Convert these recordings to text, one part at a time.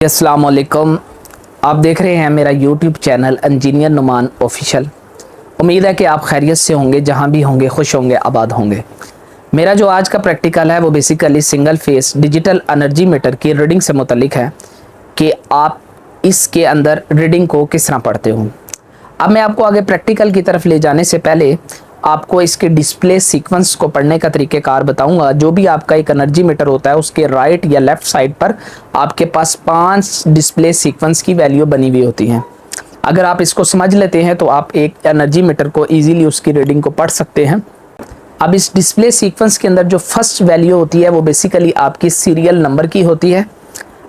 अस्सलाम वालेकुम। आप देख रहे हैं मेरा YouTube channel engineer Numan official. उम्मीद है कि आप खैरियत से होंगे, जहां भी होंगे खुश होंगे, आबाद होंगे। मेरा जो आज का प्रैक्टिकल है वो basically single phase digital energy meter की रीडिंग से मुतल्लिक है कि आप इसके अंदर रीडिंग को किस तरह पढ़ते हो। अब मैं आपको आगे प्रैक्टिकल की तरफ ले जाने से पहले आपको इसके डिस्प्ले सीक्वेंस को पढ़ने का तरीक़ेकार बताऊंगा। जो भी आपका एक एनर्जी मीटर होता है उसके राइट या लेफ्ट साइड पर आपके पास 5 डिस्प्ले सीक्वेंस की वैल्यू बनी हुई होती हैं। अगर आप इसको समझ लेते हैं तो आप एक एनर्जी मीटर को ईजीली उसकी रीडिंग को पढ़ सकते हैं। अब इस डिस्प्ले सीक्वेंस के अंदर जो फर्स्ट वैल्यू होती है वो बेसिकली आपकी सीरियल नंबर की होती है।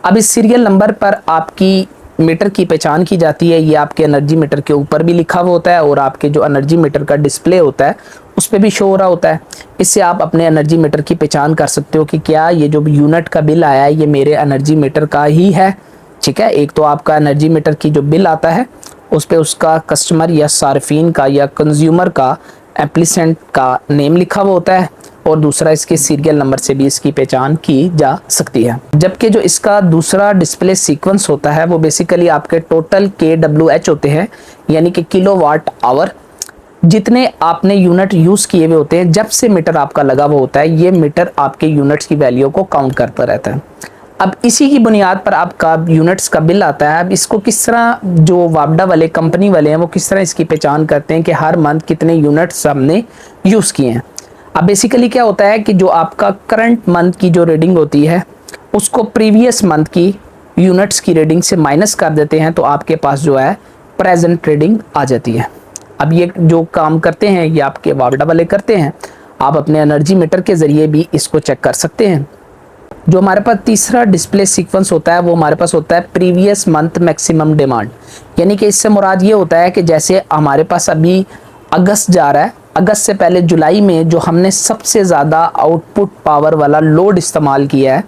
अब इस सीरियल नंबर पर आपकी मीटर की पहचान की जाती है। ये आपके एनर्जी मीटर के ऊपर भी लिखा हुआ होता है और आपके जो एनर्जी मीटर का डिस्प्ले होता है उस पर भी शो हो रहा होता है। इससे आप अपने एनर्जी मीटर की पहचान कर सकते हो कि क्या ये जो यूनिट का बिल आया है ये मेरे एनर्जी मीटर का ही है। ठीक है, एक तो आपका एनर्जी मीटर की जो बिल आता है उस पर उसका कस्टमर या सार्फिन का या कंज्यूमर का एप्लीसेंट का नेम लिखा हुआ होता है और दूसरा इसके सीरियल नंबर से भी इसकी पहचान की जा सकती है। जबकि जो इसका दूसरा डिस्प्ले सीक्वेंस होता है वो बेसिकली आपके टोटल KWH होते हैं, यानी कि किलोवाट आवर। जितने आपने यूनिट यूज़ किए हुए होते हैं जब से मीटर आपका लगा हुआ होता है, ये मीटर आपके यूनिट्स की वैल्यू को काउंट करता रहता है। अब इसी की बुनियाद पर आपका यूनिट्स का बिल आता है। अब इसको किस तरह जो वापडा वाले कंपनी वाले हैं वो किस तरह इसकी पहचान करते हैं कि हर मंथ कितने यूनिट्स हमने यूज़ किए हैं। अब बेसिकली क्या होता है कि जो आपका करंट मंथ की जो रीडिंग होती है उसको प्रीवियस मंथ की यूनिट्स की रीडिंग से माइनस कर देते हैं तो आपके पास जो है प्रेजेंट रीडिंग आ जाती है। अब ये जो काम करते हैं ये आपके वापडा वाले करते हैं। आप अपने एनर्जी मीटर के ज़रिए भी इसको चेक कर सकते हैं। जो हमारे पास तीसरा डिस्प्ले सीक्वेंस होता है वो हमारे पास होता है प्रीवियस मंथ मैक्सिमम डिमांड, यानी कि इससे मुराद ये होता है कि जैसे हमारे पास अभी अगस्त जा रहा है, अगस्त से पहले जुलाई में जो हमने सबसे ज़्यादा आउटपुट पावर वाला लोड इस्तेमाल किया है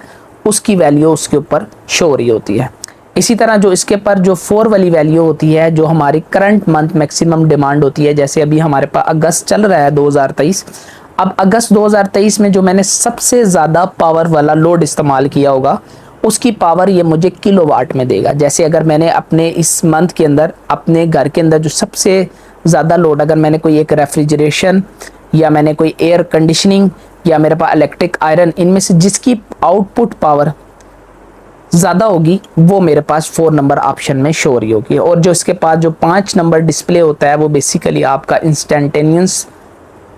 उसकी वैल्यू उसके ऊपर शो हो रही होती है। इसी तरह जो इसके पर जो 4 वाली वैल्यू होती है जो हमारी करंट मंथ मैक्सिमम डिमांड होती है, जैसे अभी हमारे पास अगस्त चल रहा है 2023। अब अगस्त 2023 में जो मैंने सबसे ज़्यादा पावर वाला लोड इस्तेमाल किया होगा उसकी पावर ये मुझे किलोवाट में देगा। जैसे अगर मैंने अपने इस मंथ के अंदर अपने घर के अंदर जो सबसे ज़्यादा लोड, अगर मैंने कोई एक रेफ्रिजरेशन या मैंने कोई एयर कंडीशनिंग या मेरे पास इलेक्ट्रिक आयरन, इनमें से जिसकी आउटपुट पावर ज़्यादा होगी वो मेरे पास 4 नंबर ऑप्शन में शो हो रही होगी। और जो इसके पास जो 5 नंबर डिस्प्ले होता है वो बेसिकली आपका इंस्टेंटेनियस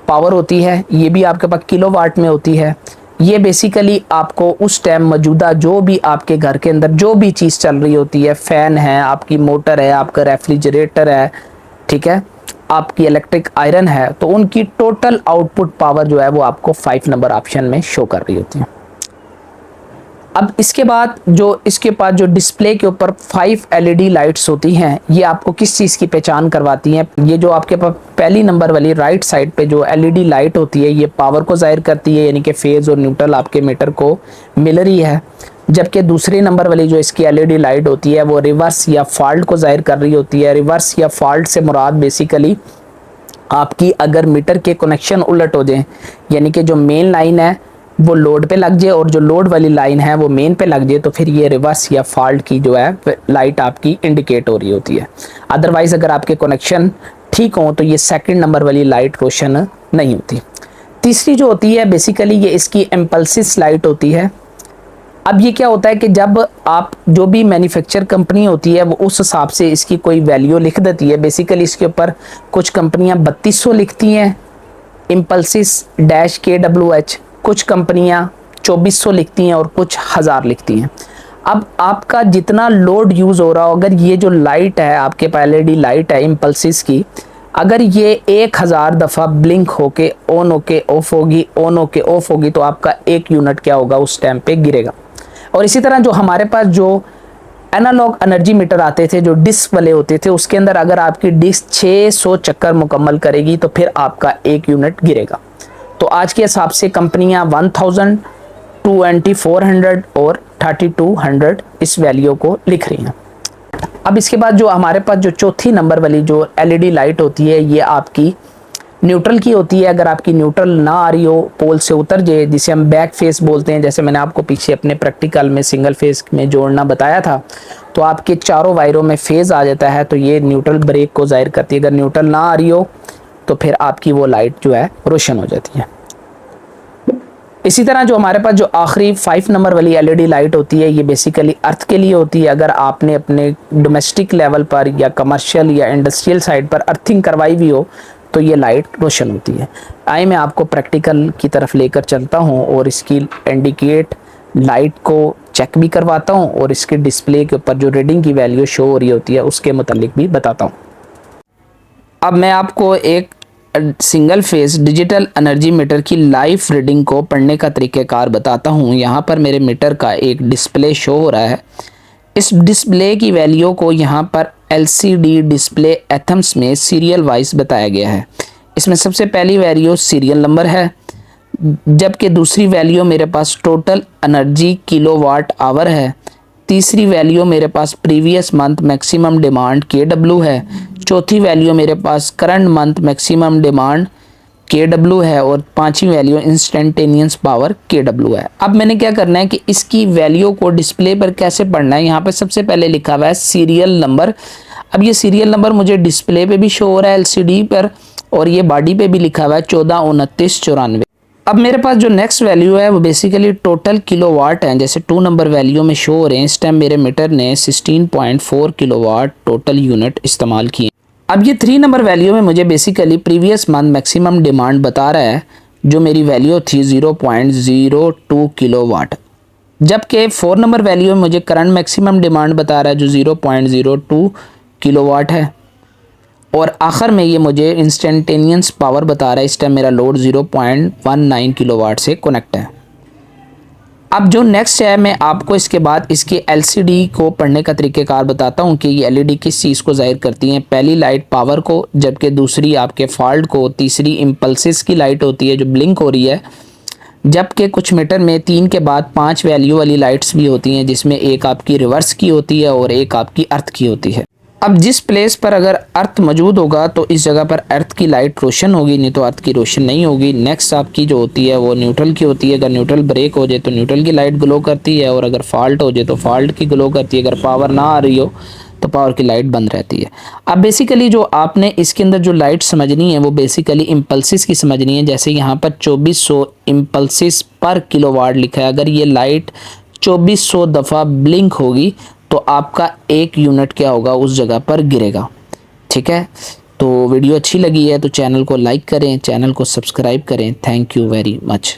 पावर होती है। ये भी आपके पास किलोवाट में होती है। ये बेसिकली आपको उस टाइम मौजूदा जो भी आपके घर के अंदर जो भी चीज़ चल रही होती है, फ़ैन है, आपकी मोटर है, आपका रेफ्रिजरेटर है, ठीक है, आपकी इलेक्ट्रिक आयरन है, तो उनकी टोटल आउटपुट पावर जो है वो आपको 5 नंबर ऑप्शन में शो कर रही होती है। अब इसके बाद जो इसके पास जो डिस्प्ले के ऊपर 5 LED लाइट्स होती हैं ये आपको किस चीज़ की पहचान करवाती हैं। ये जो आपके पास पहली नंबर वाली राइट साइड पे जो LED लाइट होती है ये पावर को ज़ाहिर करती है, यानी कि फेज़ और न्यूट्रल आपके मीटर को मिल रही है। जबकि दूसरी नंबर वाली जो इसकी LED लाइट होती है वो रिवर्स या फॉल्ट को ज़ाहिर कर रही होती है। रिवर्स या फॉल्ट से मुराद बेसिकली आपकी अगर मीटर के कनेक्शन उलट हो जाए, यानी कि जो मेन लाइन है वो लोड पे लग जाए और जो लोड वाली लाइन है वो मेन पे लग जाए, तो फिर ये रिवर्स या फॉल्ट की जो है लाइट आपकी इंडिकेट हो रही होती है। अदरवाइज़ अगर आपके कनेक्शन ठीक हो तो ये सेकंड नंबर वाली लाइट रोशन नहीं होती। तीसरी जो होती है बेसिकली ये इसकी इम्पल्सिस लाइट होती है। अब ये क्या होता है कि जब आप जो भी मैन्युफैक्चर कंपनी होती है वो उस हिसाब से इसकी कोई वैल्यू लिख देती है। बेसिकली इसके ऊपर कुछ कंपनियां 3200 लिखती हैं इम्पल्सिस डैश KWH, कुछ कंपनियां 2400 लिखती हैं और कुछ 1000 लिखती हैं। अब आपका जितना लोड यूज़ हो रहा हो, अगर ये जो लाइट है आपके पास LED लाइट है इम्पल्सिस की, अगर ये 1000 दफ़ा ब्लिंक होके ऑन होके ऑफ होगी, ऑन होके ऑफ होगी, तो आपका एक यूनिट क्या होगा उस टाइम पे गिरेगा। और इसी तरह जो हमारे पास जो एनालॉग एनर्जी मीटर आते थे जो डिस्क वाले होते थे उसके अंदर अगर आपकी डिस्क 600 चक्कर मुकम्मल करेगी तो फिर आपका एक यूनिट गिरेगा। तो आज के हिसाब से कंपनियां 1000, 2400 और 3200 इस वैल्यू को लिख रही हैं। अब इसके बाद जो हमारे पास जो चौथी नंबर वाली जो LED लाइट होती है ये आपकी न्यूट्रल की होती है। अगर आपकी न्यूट्रल ना आ रही हो, पोल से उतर जाए, जिसे हम बैक फेस बोलते हैं, जैसे मैंने आपको पीछे अपने प्रैक्टिकल में सिंगल फेस में जोड़ना बताया था, तो आपके चारों वायरों में फेज आ जाता है, तो ये न्यूट्रल ब्रेक को जाहिर करती है। अगर न्यूट्रल ना आ रही हो तो फिर आपकी वो लाइट जो है रोशन हो जाती है। इसी तरह जो हमारे पास जो आखिरी 5 नंबर वाली एलईडी लाइट होती है, ये बेसिकली अर्थ के लिए होती है। अगर आपने अपने डोमेस्टिक लेवल पर या कमर्शियल या इंडस्ट्रियल साइड पर अर्थिंग करवाई भी हो तो ये लाइट रोशन होती है। आइए मैं आपको प्रैक्टिकल की तरफ लेकर चलता हूँ और इसकी इंडिकेट लाइट को चेक भी करवाता हूँ और इसके डिस्प्ले के ऊपर जो रीडिंग की वैल्यू शो हो रही होती है उसके मुतालिक भी बताता हूँ। अब मैं आपको एक single phase digital energy meter की लाइव रीडिंग को पढ़ने का तरीक़ेकार बताता हूँ। यहाँ पर मेरे मीटर का एक डिस्प्ले शो हो रहा है। इस डिस्प्ले की वैल्यू को यहाँ पर LCD डिस्प्ले एथम्स में सीरियल वाइज बताया गया है। इसमें सबसे पहली वैल्यू सीरियल नंबर है, जबकि दूसरी वैल्यू मेरे पास टोटल एनर्जी किलोवाट आवर है। तीसरी वैल्यू मेरे पास previous month maximum demand KW है। चौथी वैल्यू मेरे पास current month maximum demand KW है और पांचवी वैल्यू इंस्टेंटेनियस पावर KW है। अब मैंने क्या करना है कि इसकी वैल्यू को डिस्प्ले पर कैसे पढ़ना है। यहाँ पर सबसे पहले लिखा हुआ है सीरियल नंबर। अब ये सीरियल नंबर मुझे डिस्प्ले पे भी शो हो रहा है LCD पर, और ये बॉडी पे भी लिखा हुआ है 142994। अब मेरे पास जो नेक्स्ट वैल्यू है वो बेसिकली टोटल किलोवाट है। जैसे 2 नंबर वैल्यू में शो हो रहे हैं, इस टाइम मेरे मीटर ने 16.4 किलोवाट टोटल यूनिट इस्तेमाल किए। अब ये 3 नंबर वैल्यू में मुझे basically previous month maximum demand बता रहा है, जो मेरी वैल्यू थी 0.02 किलोवाट, जबकि 4 नंबर वैल्यू में मुझे करंट मैक्सिमम डिमांड बता रहा है जो 0.02 किलोवाट है, और आखिर में ये मुझे इंस्टेंटेनियस पावर बता रहा है। इस टाइम मेरा लोड 0.19 किलोवाट से कनेक्ट है। अब जो नेक्स्ट है, मैं आपको इसके बाद इसके LCD को पढ़ने का तरीक़ेकार बताता हूँ कि ये LED किस चीज़ को ज़ाहिर करती हैं। पहली लाइट पावर को, जबकि दूसरी आपके फॉल्ट को, तीसरी इम्पल्सिस की लाइट होती है जो ब्लिंक हो रही है, जबकि कुछ मीटर में 3 के बाद 5 वैल्यू वाली लाइट्स भी होती हैं, जिसमें एक आपकी रिवर्स की होती है और एक आपकी अर्थ की होती है। अब जिस प्लेस पर अगर अर्थ मौजूद होगा तो इस जगह पर अर्थ की लाइट रोशन होगी, नहीं तो अर्थ की रोशन नहीं होगी। नेक्स्ट आपकी जो होती है वो न्यूट्रल की होती है। अगर न्यूट्रल ब्रेक हो जाए तो न्यूट्रल की लाइट ग्लो करती है, और अगर फॉल्ट हो जाए तो फॉल्ट की ग्लो करती है। अगर पावर ना आ रही हो तो पावर की लाइट बंद रहती है। अब बेसिकली जो आपने इसके अंदर जो लाइट समझनी है वो बेसिकली इम्पल्सिस की समझनी है। जैसे यहाँ पर 2400 इम्पल्सिस पर किलोवाट लिखा है। अगर ये लाइट 2400 दफ़ा ब्लिंक होगी तो आपका 1 यूनिट क्या होगा, उस जगह पर गिरेगा। ठीक है, तो वीडियो अच्छी लगी है तो चैनल को लाइक करें, चैनल को सब्सक्राइब करें। Thank you very much.